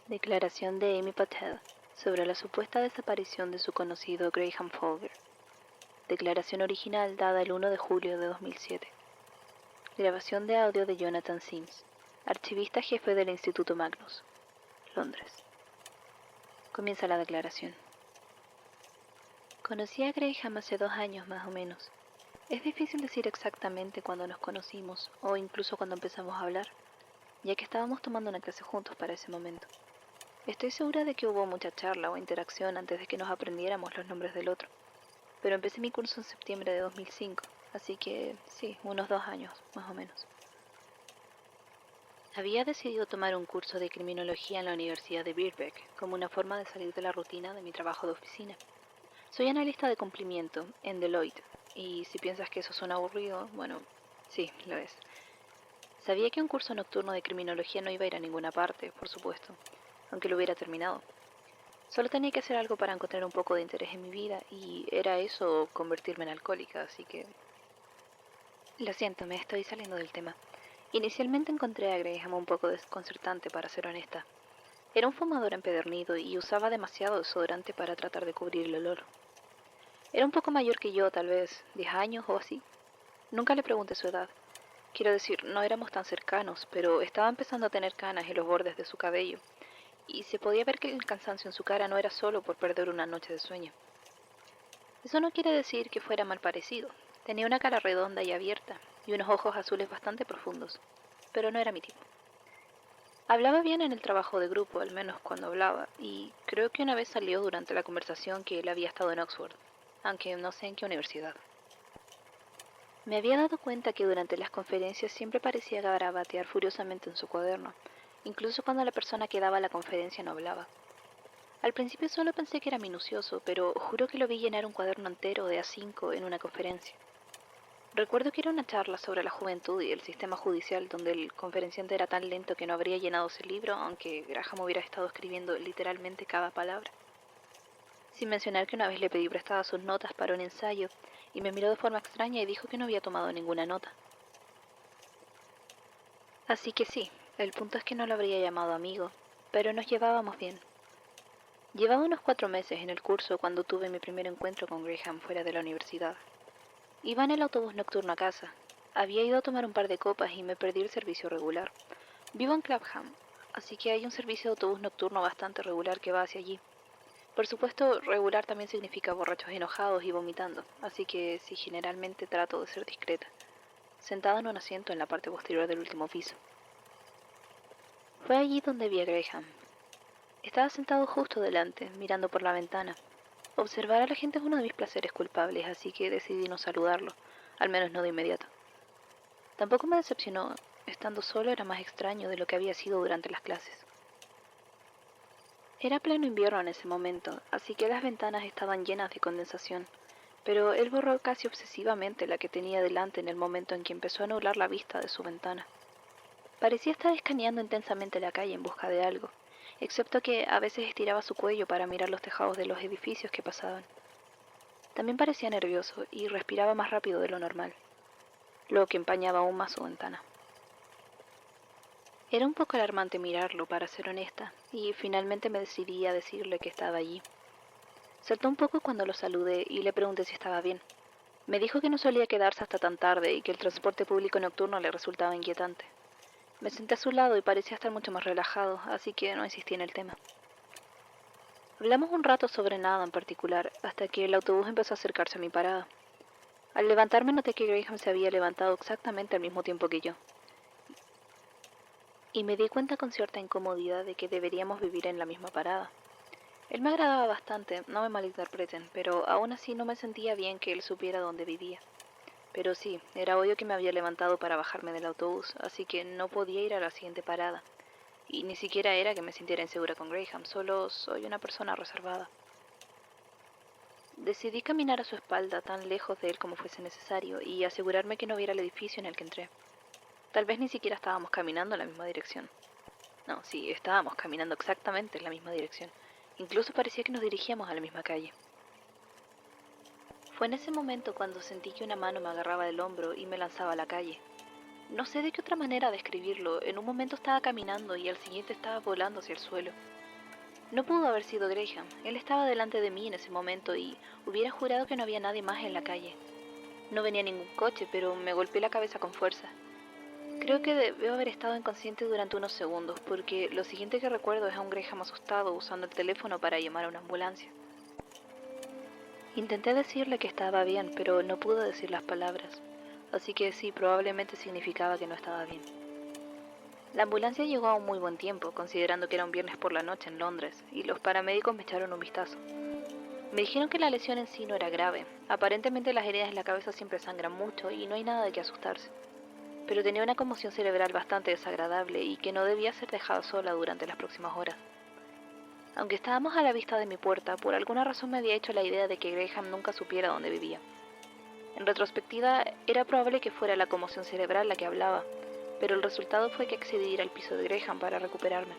Declaración de Amy Patel sobre la supuesta desaparición de su conocido Graham Folger. Declaración original dada el 1 de julio de 2007. Grabación de audio de Jonathan Sims, archivista jefe del Instituto Magnus, Londres. Comienza la declaración. Conocí a Graham hace 2 años más o menos. Es difícil decir exactamente cuándo nos conocimos o incluso cuando empezamos a hablar, ya que estábamos tomando una clase juntos para ese momento. Estoy segura de que hubo mucha charla o interacción antes de que nos aprendiéramos los nombres del otro, pero empecé mi curso en septiembre de 2005, así que sí, unos 2 años, más o menos. Había decidido tomar un curso de criminología en la Universidad de Birkbeck como una forma de salir de la rutina de mi trabajo de oficina. Soy analista de cumplimiento en Deloitte, y si piensas que eso suena aburrido, bueno, sí, lo es. Sabía que un curso nocturno de criminología no iba a ir a ninguna parte, por supuesto, aunque lo hubiera terminado. Solo tenía que hacer algo para encontrar un poco de interés en mi vida, y era eso o convertirme en alcohólica, así que... Lo siento, me estoy saliendo del tema. Inicialmente encontré a Graham un poco desconcertante, para ser honesta. Era un fumador empedernido y usaba demasiado desodorante para tratar de cubrir el olor. Era un poco mayor que yo, tal vez 10 años o así. Nunca le pregunté su edad. Quiero decir, no éramos tan cercanos, pero estaba empezando a tener canas en los bordes de su cabello, y se podía ver que el cansancio en su cara no era solo por perder una noche de sueño. Eso no quiere decir que fuera mal parecido. Tenía una cara redonda y abierta, y unos ojos azules bastante profundos, pero no era mi tipo. Hablaba bien en el trabajo de grupo, al menos cuando hablaba, y creo que una vez salió durante la conversación que él había estado en Oxford, aunque no sé en qué universidad. Me había dado cuenta que durante las conferencias siempre parecía garabatear furiosamente en su cuaderno, incluso cuando la persona que daba la conferencia no hablaba. Al principio solo pensé que era minucioso, pero juro que lo vi llenar un cuaderno entero de A5 en una conferencia. Recuerdo que era una charla sobre la juventud y el sistema judicial donde el conferenciante era tan lento que no habría llenado ese libro, aunque Graham hubiera estado escribiendo literalmente cada palabra. Sin mencionar que una vez le pedí prestadas sus notas para un ensayo, y me miró de forma extraña y dijo que no había tomado ninguna nota. Así que sí, el punto es que no lo habría llamado amigo, pero nos llevábamos bien. Llevaba unos 4 meses en el curso cuando tuve mi primer encuentro con Graham fuera de la universidad. Iba en el autobús nocturno a casa. Había ido a tomar un par de copas y me perdí el servicio regular. Vivo en Clapham, así que hay un servicio de autobús nocturno bastante regular que va hacia allí. Por supuesto, regular también significa borrachos enojados y vomitando, así que sí, generalmente trato de ser discreta, sentada en un asiento en la parte posterior del último piso. Fue allí donde vi a Graham. Estaba sentado justo delante, mirando por la ventana. Observar a la gente es uno de mis placeres culpables, así que decidí no saludarlo, al menos no de inmediato. Tampoco me decepcionó. Estando solo era más extraño de lo que había sido durante las clases. Era pleno invierno en ese momento, así que las ventanas estaban llenas de condensación, pero él borró casi obsesivamente la que tenía delante en el momento en que empezó a nublar la vista de su ventana. Parecía estar escaneando intensamente la calle en busca de algo, excepto que a veces estiraba su cuello para mirar los tejados de los edificios que pasaban. También parecía nervioso y respiraba más rápido de lo normal, lo que empañaba aún más su ventana. Era un poco alarmante mirarlo, para ser honesta, y finalmente me decidí a decirle que estaba allí. Saltó un poco cuando lo saludé y le pregunté si estaba bien. Me dijo que no solía quedarse hasta tan tarde y que el transporte público nocturno le resultaba inquietante. Me senté a su lado y parecía estar mucho más relajado, así que no insistí en el tema. Hablamos un rato sobre nada en particular, hasta que el autobús empezó a acercarse a mi parada. Al levantarme noté que Graham se había levantado exactamente al mismo tiempo que yo, y me di cuenta con cierta incomodidad de que deberíamos vivir en la misma parada. Él me agradaba bastante, no me malinterpreten, pero aún así no me sentía bien que él supiera dónde vivía. Pero sí, era obvio que me había levantado para bajarme del autobús, así que no podía ir a la siguiente parada. Y ni siquiera era que me sintiera insegura con Graham, solo soy una persona reservada. Decidí caminar a su espalda, tan lejos de él como fuese necesario, y asegurarme que no viera el edificio en el que entré. Tal vez ni siquiera estábamos caminando en la misma dirección. No, sí, estábamos caminando exactamente en la misma dirección. Incluso parecía que nos dirigíamos a la misma calle. Fue en ese momento cuando sentí que una mano me agarraba del hombro y me lanzaba a la calle. No sé de qué otra manera describirlo. En un momento estaba caminando y al siguiente estaba volando hacia el suelo. No pudo haber sido Graham. Él estaba delante de mí en ese momento y hubiera jurado que no había nadie más en la calle. No venía ningún coche, pero me golpeé la cabeza con fuerza. Creo que debió haber estado inconsciente durante unos segundos, porque lo siguiente que recuerdo es a un Graham asustado usando el teléfono para llamar a una ambulancia. Intenté decirle que estaba bien, pero no pudo decir las palabras, así que sí, probablemente significaba que no estaba bien. La ambulancia llegó a un muy buen tiempo, considerando que era un viernes por la noche en Londres, y los paramédicos me echaron un vistazo. Me dijeron que la lesión en sí no era grave. Aparentemente las heridas en la cabeza siempre sangran mucho y no hay nada de qué asustarse. Pero tenía una conmoción cerebral bastante desagradable y que no debía ser dejada sola durante las próximas horas. Aunque estábamos a la vista de mi puerta, por alguna razón me había hecho la idea de que Graham nunca supiera dónde vivía. En retrospectiva, era probable que fuera la conmoción cerebral la que hablaba, pero el resultado fue que accedí a ir al piso de Graham para recuperarme.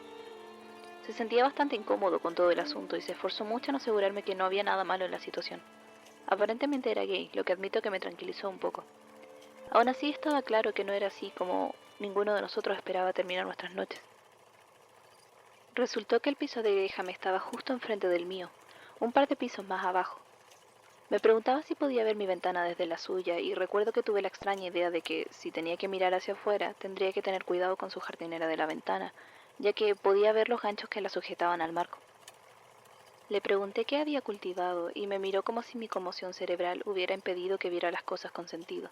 Se sentía bastante incómodo con todo el asunto y se esforzó mucho en asegurarme que no había nada malo en la situación. Aparentemente era gay, lo que admito que me tranquilizó un poco. Aún así estaba claro que no era así como ninguno de nosotros esperaba terminar nuestras noches. Resultó que el piso de Graham estaba justo enfrente del mío, un par de pisos más abajo. Me preguntaba si podía ver mi ventana desde la suya y recuerdo que tuve la extraña idea de que si tenía que mirar hacia afuera tendría que tener cuidado con su jardinera de la ventana, ya que podía ver los ganchos que la sujetaban al marco. Le pregunté qué había cultivado y me miró como si mi conmoción cerebral hubiera impedido que viera las cosas con sentido.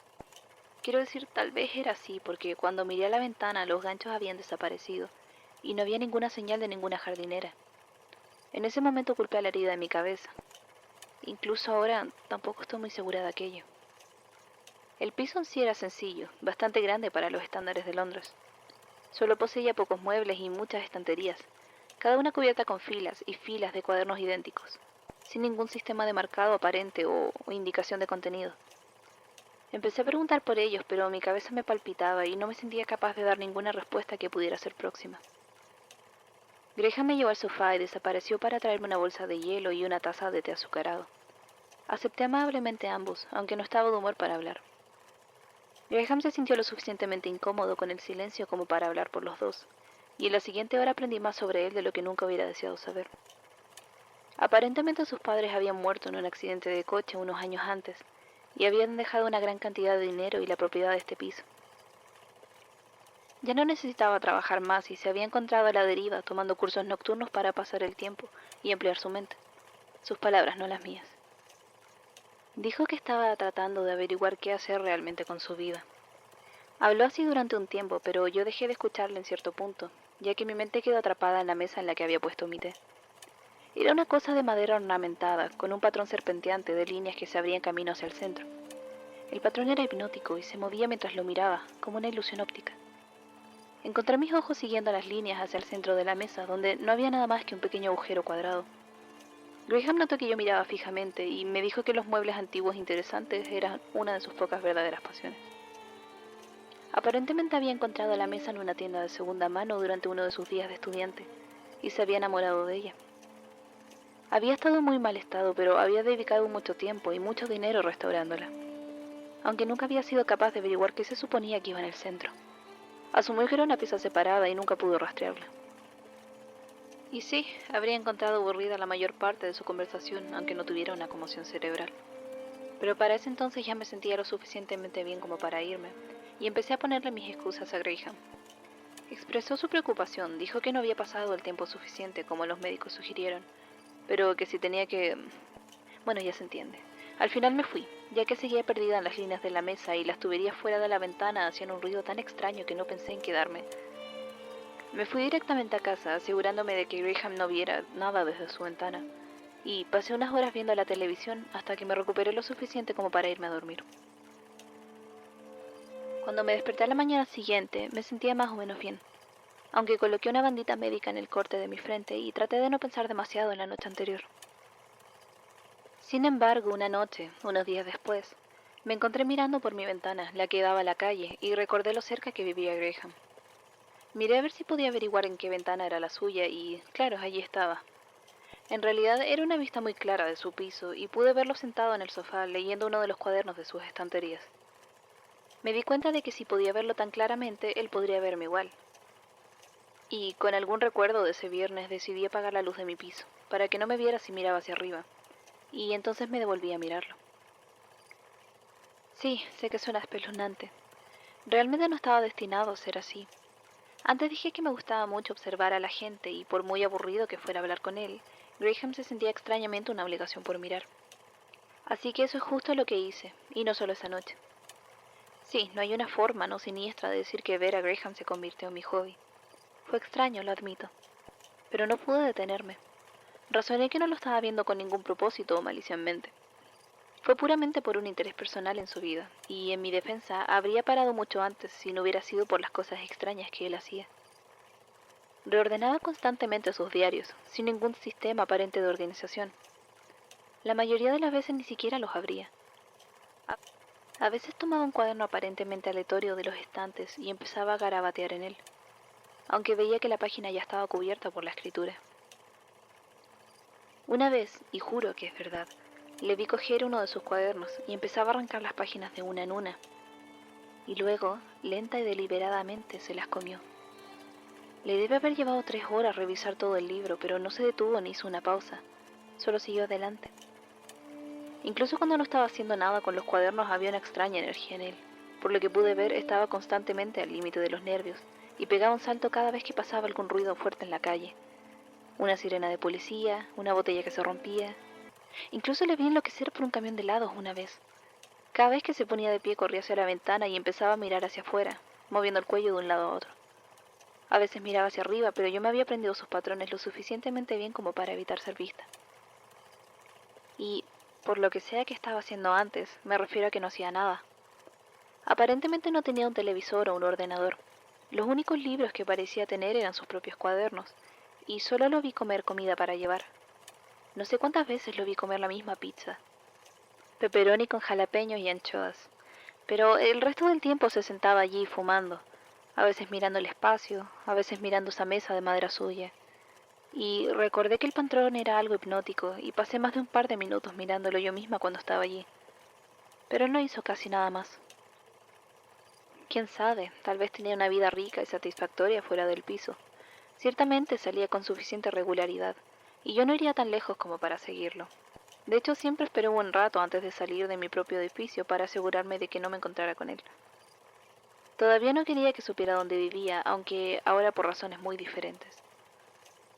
Quiero decir, tal vez era así, porque cuando miré a la ventana los ganchos habían desaparecido y no había ninguna señal de ninguna jardinera. En ese momento culpé a la herida de mi cabeza. Incluso ahora tampoco estoy muy segura de aquello. El piso en sí era sencillo, bastante grande para los estándares de Londres. Solo poseía pocos muebles y muchas estanterías, cada una cubierta con filas y filas de cuadernos idénticos, sin ningún sistema de marcado aparente o indicación de contenido. Empecé a preguntar por ellos, pero mi cabeza me palpitaba y no me sentía capaz de dar ninguna respuesta que pudiera ser próxima. Graham me llevó al sofá y desapareció para traerme una bolsa de hielo y una taza de té azucarado. Acepté amablemente ambos, aunque no estaba de humor para hablar. Graham se sintió lo suficientemente incómodo con el silencio como para hablar por los dos, y en la siguiente hora aprendí más sobre él de lo que nunca hubiera deseado saber. Aparentemente sus padres habían muerto en un accidente de coche unos años antes, y habían dejado una gran cantidad de dinero y la propiedad de este piso. Ya no necesitaba trabajar más y se había encontrado a la deriva tomando cursos nocturnos para pasar el tiempo y emplear su mente. Sus palabras, no las mías. Dijo que estaba tratando de averiguar qué hacer realmente con su vida. Habló así durante un tiempo, pero yo dejé de escucharle en cierto punto, ya que mi mente quedó atrapada en la mesa en la que había puesto mi té. Era una cosa de madera ornamentada, con un patrón serpenteante de líneas que se abrían camino hacia el centro. El patrón era hipnótico y se movía mientras lo miraba, como una ilusión óptica. Encontré mis ojos siguiendo las líneas hacia el centro de la mesa, donde no había nada más que un pequeño agujero cuadrado. Graham notó que yo miraba fijamente y me dijo que los muebles antiguos interesantes eran una de sus pocas verdaderas pasiones. Aparentemente había encontrado la mesa en una tienda de segunda mano durante uno de sus días de estudiante, y se había enamorado de ella. Había estado en muy mal estado, pero había dedicado mucho tiempo y mucho dinero restaurándola, aunque nunca había sido capaz de averiguar qué se suponía que iba en el centro. Asumió que era una pieza separada y nunca pudo rastrearla. Y sí, habría encontrado aburrida la mayor parte de su conversación, aunque no tuviera una conmoción cerebral. Pero para ese entonces ya me sentía lo suficientemente bien como para irme, y empecé a ponerle mis excusas a Graham. Expresó su preocupación, dijo que no había pasado el tiempo suficiente como los médicos sugirieron, pero que si tenía que... Bueno, ya se entiende. Al final me fui, ya que seguía perdida en las líneas de la mesa y las tuberías fuera de la ventana hacían un ruido tan extraño que no pensé en quedarme. Me fui directamente a casa, asegurándome de que Graham no viera nada desde su ventana, y pasé unas horas viendo la televisión hasta que me recuperé lo suficiente como para irme a dormir. Cuando me desperté a la mañana siguiente, me sentía más o menos bien, aunque coloqué una bandita médica en el corte de mi frente y traté de no pensar demasiado en la noche anterior. Sin embargo, una noche, unos días después, me encontré mirando por mi ventana, la que daba a la calle, y recordé lo cerca que vivía Graham. Miré a ver si podía averiguar en qué ventana era la suya y, claro, allí estaba. En realidad era una vista muy clara de su piso y pude verlo sentado en el sofá leyendo uno de los cuadernos de sus estanterías. Me di cuenta de que si podía verlo tan claramente, él podría verme igual. Y con algún recuerdo de ese viernes decidí apagar la luz de mi piso, para que no me viera si miraba hacia arriba, y entonces me devolví a mirarlo. Sí, sé que suena espeluznante. Realmente no estaba destinado a ser así. Antes dije que me gustaba mucho observar a la gente y por muy aburrido que fuera hablar con él, Graham se sentía extrañamente una obligación por mirar. Así que eso es justo lo que hice, y no solo esa noche. Sí, no hay una forma no siniestra de decir que ver a Graham se convirtió en mi hobby. Fue extraño, lo admito, pero no pude detenerme. Razoné que no lo estaba viendo con ningún propósito o malicia en mente. Fue puramente por un interés personal en su vida, y en mi defensa habría parado mucho antes si no hubiera sido por las cosas extrañas que él hacía. Reordenaba constantemente sus diarios, sin ningún sistema aparente de organización. La mayoría de las veces ni siquiera los abría. A veces tomaba un cuaderno aparentemente aleatorio de los estantes y empezaba a garabatear en él, aunque veía que la página ya estaba cubierta por la escritura. Una vez, y juro que es verdad, le vi coger uno de sus cuadernos y empezaba a arrancar las páginas de una en una, y luego, lenta y deliberadamente, se las comió. Le debe haber llevado 3 horas revisar todo el libro, pero no se detuvo ni hizo una pausa, solo siguió adelante. Incluso cuando no estaba haciendo nada con los cuadernos había una extraña energía en él. Por lo que pude ver, estaba constantemente al límite de los nervios y pegaba un salto cada vez que pasaba algún ruido fuerte en la calle. Una sirena de policía, una botella que se rompía. Incluso le vi enloquecer por un camión de helados una vez. Cada vez que se ponía de pie corría hacia la ventana y empezaba a mirar hacia afuera, moviendo el cuello de un lado a otro. A veces miraba hacia arriba, pero yo me había aprendido sus patrones lo suficientemente bien como para evitar ser vista. Y, por lo que sea que estaba haciendo antes, me refiero a que no hacía nada. Aparentemente no tenía un televisor o un ordenador. Los únicos libros que parecía tener eran sus propios cuadernos, y solo lo vi comer comida para llevar. No sé cuántas veces lo vi comer la misma pizza. Pepperoni con jalapeños y anchoas. Pero el resto del tiempo se sentaba allí fumando, a veces mirando el espacio, a veces mirando esa mesa de madera suya. Y recordé que el patrón era algo hipnótico y pasé más de un par de minutos mirándolo yo misma cuando estaba allí. Pero él no hizo casi nada más. Quién sabe, tal vez tenía una vida rica y satisfactoria fuera del piso. Ciertamente salía con suficiente regularidad, y yo no iría tan lejos como para seguirlo. De hecho, siempre esperé un buen rato antes de salir de mi propio edificio para asegurarme de que no me encontrara con él. Todavía no quería que supiera dónde vivía, aunque ahora por razones muy diferentes.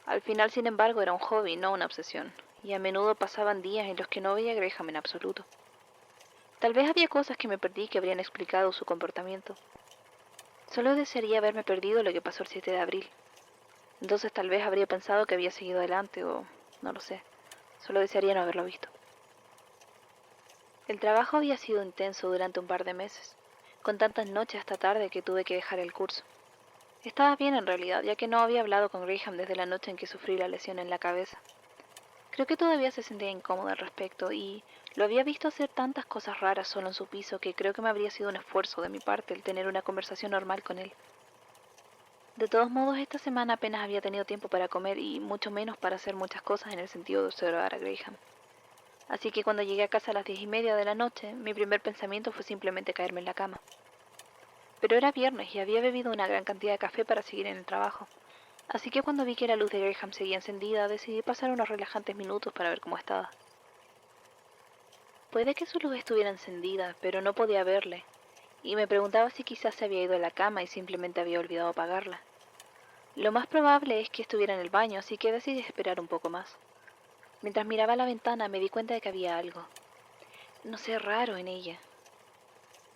Al final, sin embargo, era un hobby, no una obsesión, y a menudo pasaban días en los que no veía a Graham en absoluto. Tal vez había cosas que me perdí que habrían explicado su comportamiento. Solo desearía haberme perdido lo que pasó el 7 de abril. Entonces tal vez habría pensado que había seguido adelante o no lo sé. Solo desearía no haberlo visto. El trabajo había sido intenso durante un par de meses, con tantas noches hasta tarde que tuve que dejar el curso. Estaba bien en realidad, ya que no había hablado con Graham desde la noche en que sufrí la lesión en la cabeza. Creo que todavía se sentía incómodo al respecto y lo había visto hacer tantas cosas raras solo en su piso que creo que me habría sido un esfuerzo de mi parte el tener una conversación normal con él. De todos modos, esta semana apenas había tenido tiempo para comer y mucho menos para hacer muchas cosas en el sentido de observar a Graham. Así que cuando llegué a casa a las 10:30 de la noche, mi primer pensamiento fue simplemente caerme en la cama. Pero era viernes y había bebido una gran cantidad de café para seguir en el trabajo. Así que cuando vi que la luz de Graham seguía encendida, decidí pasar unos relajantes minutos para ver cómo estaba. Puede que su luz estuviera encendida, pero no podía verle, y me preguntaba si quizás se había ido a la cama y simplemente había olvidado apagarla. Lo más probable es que estuviera en el baño, así que decidí esperar un poco más. Mientras miraba a la ventana me di cuenta de que había algo, no sé, raro en ella.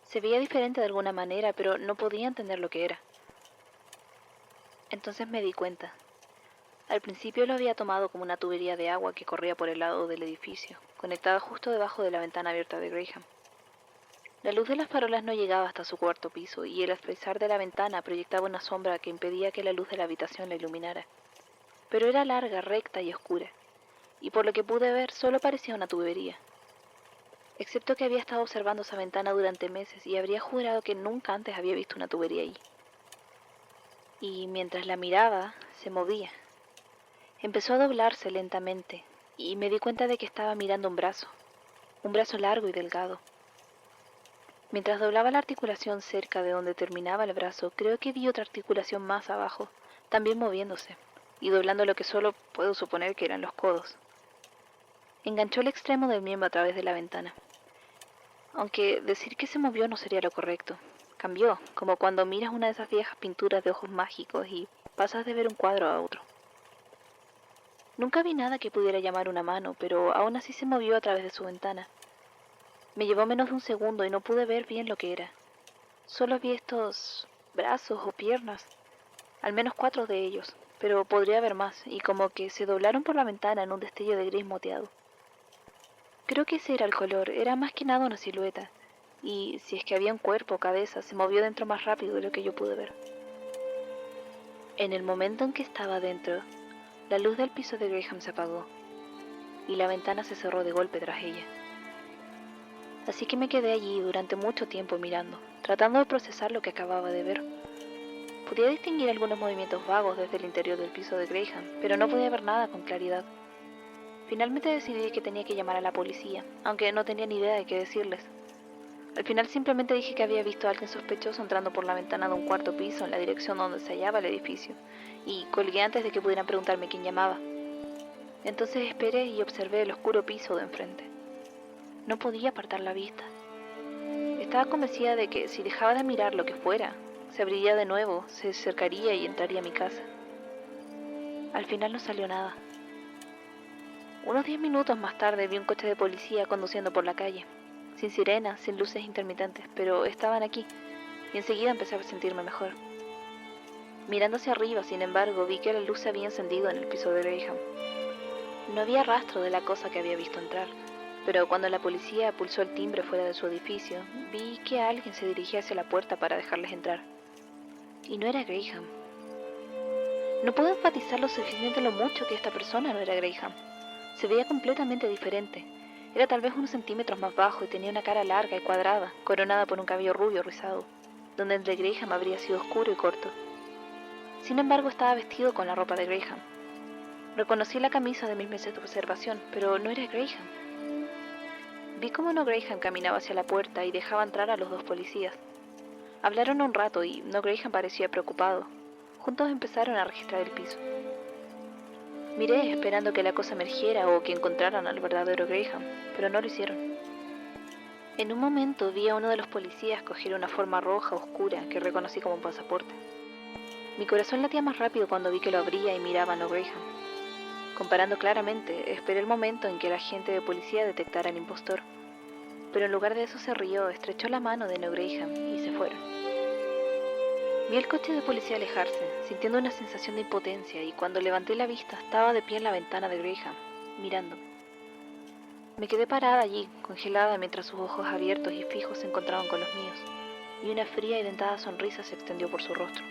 Se veía diferente de alguna manera, pero no podía entender lo que era. Entonces me di cuenta. Al principio lo había tomado como una tubería de agua que corría por el lado del edificio, conectada justo debajo de la ventana abierta de Graham. La luz de las farolas no llegaba hasta su cuarto piso y el espesor de la ventana proyectaba una sombra que impedía que la luz de la habitación la iluminara. Pero era larga, recta y oscura, y por lo que pude ver solo parecía una tubería. Excepto que había estado observando esa ventana durante meses y habría jurado que nunca antes había visto una tubería ahí. Y mientras la miraba, se movía. Empezó a doblarse lentamente, y me di cuenta de que estaba mirando un brazo largo y delgado. Mientras doblaba la articulación cerca de donde terminaba el brazo, creo que vi otra articulación más abajo, también moviéndose, y doblando lo que solo puedo suponer que eran los codos. Enganchó el extremo del miembro a través de la ventana. Aunque decir que se movió no sería lo correcto. Cambió, como cuando miras una de esas viejas pinturas de ojos mágicos y pasas de ver un cuadro a otro. Nunca vi nada que pudiera llamar una mano, pero aún así se movió a través de su ventana. Me llevó menos de un segundo y no pude ver bien lo que era. Solo vi estos brazos o piernas, al menos 4 de ellos, pero podría haber más, y como que se doblaron por la ventana en un destello de gris moteado. Creo que ese era el color, era más que nada una silueta, y si es que había un cuerpo o cabeza, se movió dentro más rápido de lo que yo pude ver. En el momento en que estaba dentro, la luz del piso de Graham se apagó, y la ventana se cerró de golpe tras ella. Así que me quedé allí durante mucho tiempo mirando, tratando de procesar lo que acababa de ver. Podía distinguir algunos movimientos vagos desde el interior del piso de Graham, pero no podía ver nada con claridad. Finalmente decidí que tenía que llamar a la policía, aunque no tenía ni idea de qué decirles. Al final simplemente dije que había visto a alguien sospechoso entrando por la ventana de un cuarto piso en la dirección donde se hallaba el edificio, y colgué antes de que pudieran preguntarme quién llamaba. Entonces esperé y observé el oscuro piso de enfrente. No podía apartar la vista. Estaba convencida de que si dejaba de mirar lo que fuera, se abriría de nuevo, se acercaría y entraría a mi casa. Al final no salió nada. Unos 10 minutos más tarde vi un coche de policía conduciendo por la calle, sin sirenas, sin luces intermitentes, pero estaban aquí, y enseguida empecé a sentirme mejor. Mirando hacia arriba, sin embargo, vi que la luz se había encendido en el piso de Graham. No había rastro de la cosa que había visto entrar, pero cuando la policía pulsó el timbre fuera de su edificio, vi que alguien se dirigía hacia la puerta para dejarles entrar. Y no era Graham. No puedo enfatizar lo suficiente lo mucho que esta persona no era Graham. Se veía completamente diferente. Era tal vez unos centímetros más bajo y tenía una cara larga y cuadrada, coronada por un cabello rubio rizado, donde el de Graham habría sido oscuro y corto. Sin embargo, estaba vestido con la ropa de Graham. Reconocí la camisa de mis meses de observación, pero no era Graham. Vi cómo No Graham caminaba hacia la puerta y dejaba entrar a los dos policías. Hablaron un rato y No Graham parecía preocupado. Juntos empezaron a registrar el piso. Miré esperando que la cosa emergiera o que encontraran al verdadero Graham, pero no lo hicieron. En un momento vi a uno de los policías coger una forma roja oscura que reconocí como un pasaporte. Mi corazón latía más rápido cuando vi que lo abría y miraba a No Graham. Comparando claramente, esperé el momento en que el agente de policía detectara al impostor, pero en lugar de eso se rió, estrechó la mano de No Graham y se fueron. Vi el coche de policía alejarse, sintiendo una sensación de impotencia, y cuando levanté la vista estaba de pie en la ventana de Graham, mirando. Me quedé parada allí, congelada, mientras sus ojos abiertos y fijos se encontraban con los míos, y una fría y dentada sonrisa se extendió por su rostro.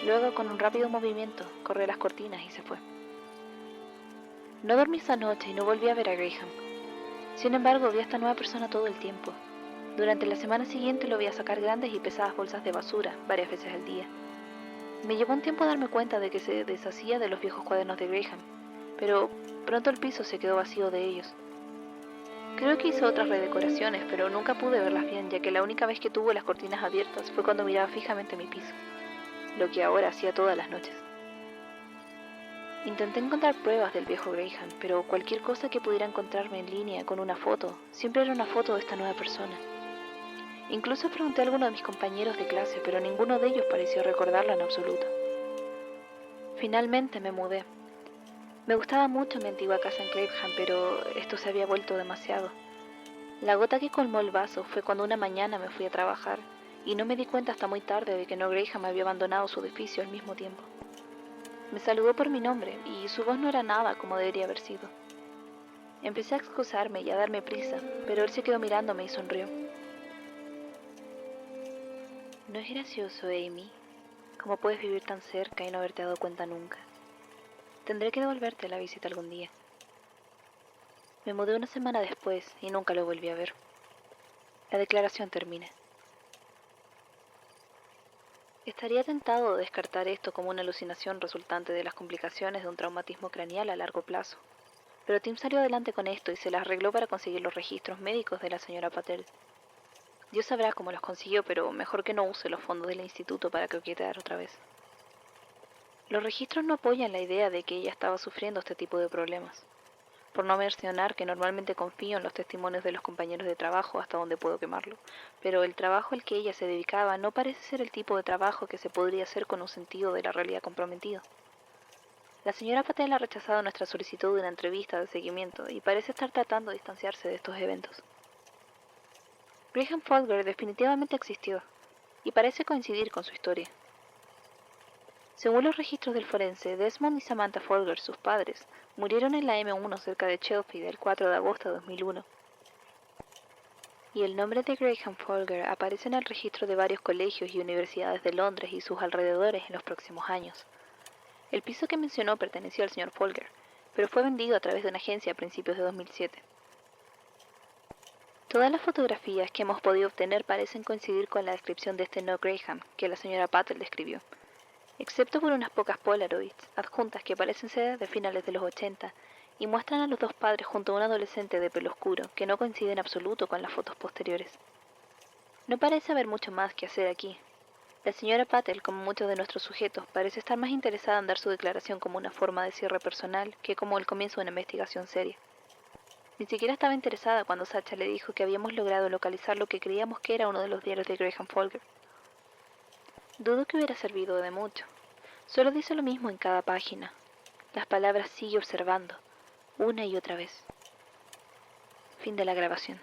Luego, con un rápido movimiento, corrió las cortinas y se fue. No dormí esa noche y no volví a ver a Graham. Sin embargo, vi a esta nueva persona todo el tiempo. Durante la semana siguiente lo vi a sacar grandes y pesadas bolsas de basura, varias veces al día. Me llevó un tiempo darme cuenta de que se deshacía de los viejos cuadernos de Graham, pero pronto el piso se quedó vacío de ellos. Creo que hizo otras redecoraciones, pero nunca pude verlas bien, ya que la única vez que tuvo las cortinas abiertas fue cuando miraba fijamente mi piso, lo que ahora hacía todas las noches. Intenté encontrar pruebas del viejo Graham, pero cualquier cosa que pudiera encontrarme en línea con una foto, siempre era una foto de esta nueva persona. Incluso pregunté a alguno de mis compañeros de clase, pero ninguno de ellos pareció recordarlo en absoluto. Finalmente me mudé. Me gustaba mucho mi antigua casa en Claveham, pero esto se había vuelto demasiado. La gota que colmó el vaso fue cuando una mañana me fui a trabajar, y no me di cuenta hasta muy tarde de que No Graham había abandonado su edificio al mismo tiempo. Me saludó por mi nombre, y su voz no era nada como debería haber sido. Empecé a excusarme y a darme prisa, pero él se quedó mirándome y sonrió. No es gracioso, Amy. ¿Cómo puedes vivir tan cerca y no haberte dado cuenta nunca? Tendré que devolverte la visita algún día. Me mudé una semana después y nunca lo volví a ver. La declaración termina. Estaría tentado de descartar esto como una alucinación resultante de las complicaciones de un traumatismo craneal a largo plazo, pero Tim salió adelante con esto y se las arregló para conseguir los registros médicos de la señora Patel. Dios sabrá cómo los consiguió, pero mejor que no use los fondos del instituto para coquetear otra vez. Los registros no apoyan la idea de que ella estaba sufriendo este tipo de problemas. Por no mencionar que normalmente confío en los testimonios de los compañeros de trabajo hasta donde puedo quemarlo, pero el trabajo al que ella se dedicaba no parece ser el tipo de trabajo que se podría hacer con un sentido de la realidad comprometido. La señora Patel ha rechazado nuestra solicitud de una entrevista de seguimiento y parece estar tratando de distanciarse de estos eventos. Graham Folger definitivamente existió, y parece coincidir con su historia. Según los registros del forense, Desmond y Samantha Folger, sus padres, murieron en la M1 cerca de Chelsea el 4 de agosto de 2001. Y el nombre de Graham Folger aparece en el registro de varios colegios y universidades de Londres y sus alrededores en los próximos años. El piso que mencionó perteneció al señor Folger, pero fue vendido a través de una agencia a principios de 2007. Todas las fotografías que hemos podido obtener parecen coincidir con la descripción de este no Graham que la señora Patel describió, excepto por unas pocas Polaroids adjuntas que parecen ser de finales de los 80 y muestran a los dos padres junto a un adolescente de pelo oscuro que no coincide en absoluto con las fotos posteriores. No parece haber mucho más que hacer aquí. La señora Patel, como muchos de nuestros sujetos, parece estar más interesada en dar su declaración como una forma de cierre personal que como el comienzo de una investigación seria. Ni siquiera estaba interesada cuando Sacha le dijo que habíamos logrado localizar lo que creíamos que era uno de los diarios de Graham Folger. Dudo que hubiera servido de mucho. Solo dice lo mismo en cada página. Las palabras sigue observando, una y otra vez. Fin de la grabación.